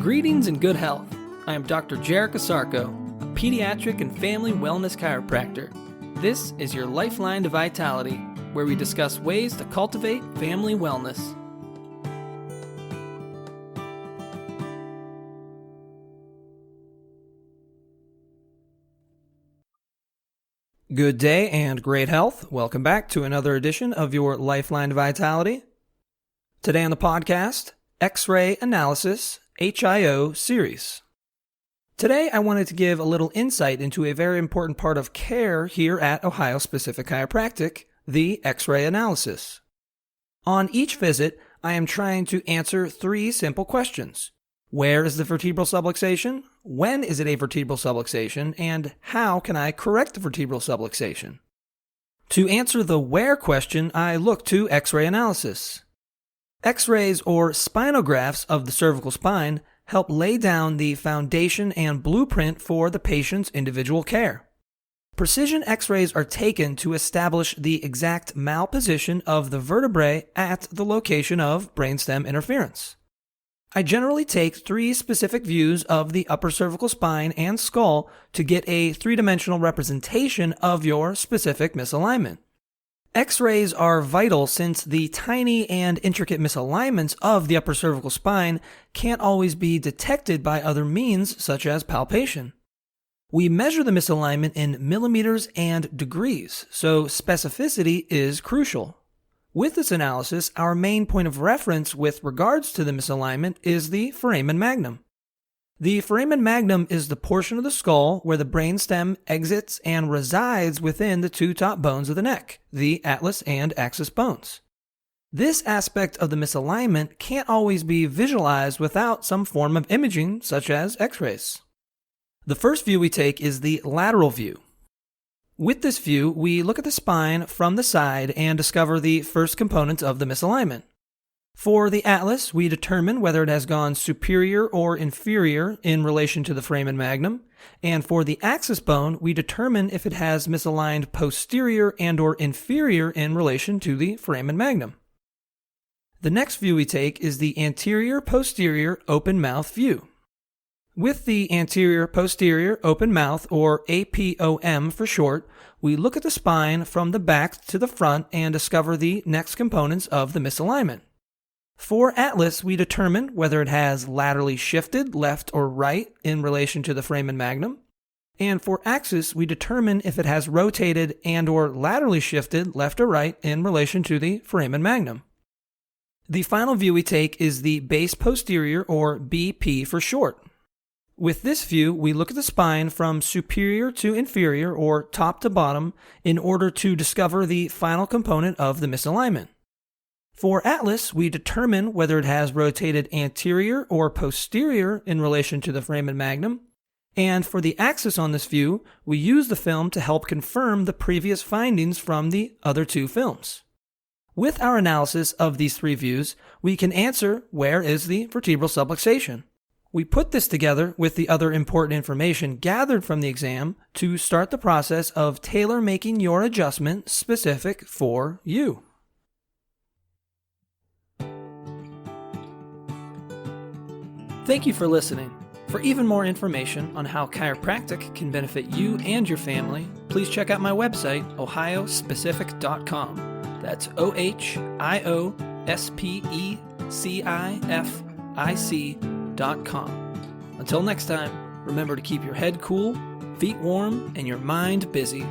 Greetings and good health. I am Dr. Jerica Sarko, a pediatric and family wellness chiropractor. This is your Lifeline to Vitality, where we discuss ways to cultivate family wellness. Good day and great health. Welcome back to another edition of your Lifeline to Vitality. Today on the podcast, X-ray Analysis HIO series. Today I wanted to give a little insight into a very important part of care here at Ohio Specific Chiropractic, the X-ray analysis. On each visit, I am trying to answer three simple questions. Where is the vertebral subluxation? When is it a vertebral subluxation? And how can I correct the vertebral subluxation? To answer the where question, I look to X-ray analysis. X-rays or spinographs of the cervical spine help lay down the foundation and blueprint for the patient's individual care. Precision X-rays are taken to establish the exact malposition of the vertebrae at the location of brainstem interference. I generally take three specific views of the upper cervical spine and skull to get a three-dimensional representation of your specific misalignment. X-rays are vital since the tiny and intricate misalignments of the upper cervical spine can't always be detected by other means such as palpation. We measure the misalignment in millimeters and degrees, so specificity is crucial. With this analysis, our main point of reference with regards to the misalignment is the foramen magnum. The foramen magnum is the portion of the skull where the brainstem exits and resides within the two top bones of the neck, the atlas and axis bones. This aspect of the misalignment can't always be visualized without some form of imaging, such as X-rays. The first view we take is the lateral view. With this view, we look at the spine from the side and discover the first components of the misalignment. For the atlas, we determine whether it has gone superior or inferior in relation to the foramen magnum, and for the axis bone, we determine if it has misaligned posterior and or inferior in relation to the foramen magnum. The next view we take is the anterior-posterior open mouth view. With the anterior-posterior open mouth, or APOM for short, we look at the spine from the back to the front and discover the next components of the misalignment. For atlas, we determine whether it has laterally shifted left or right in relation to the foramen magnum. And for axis, we determine if it has rotated and or laterally shifted left or right in relation to the foramen magnum. The final view we take is the base posterior, or BP for short. With this view, we look at the spine from superior to inferior, or top to bottom, in order to discover the final component of the misalignment. For atlas, we determine whether it has rotated anterior or posterior in relation to the foramen magnum, and for the axis on this view, we use the film to help confirm the previous findings from the other two films. With our analysis of these three views, we can answer where is the vertebral subluxation. We put this together with the other important information gathered from the exam to start the process of tailor-making your adjustment specific for you. Thank you for listening. For even more information on how chiropractic can benefit you and your family, please check out my website, ohiospecific.com. That's OHIOSPECIFIC.com. Until next time, remember to keep your head cool, feet warm, and your mind busy.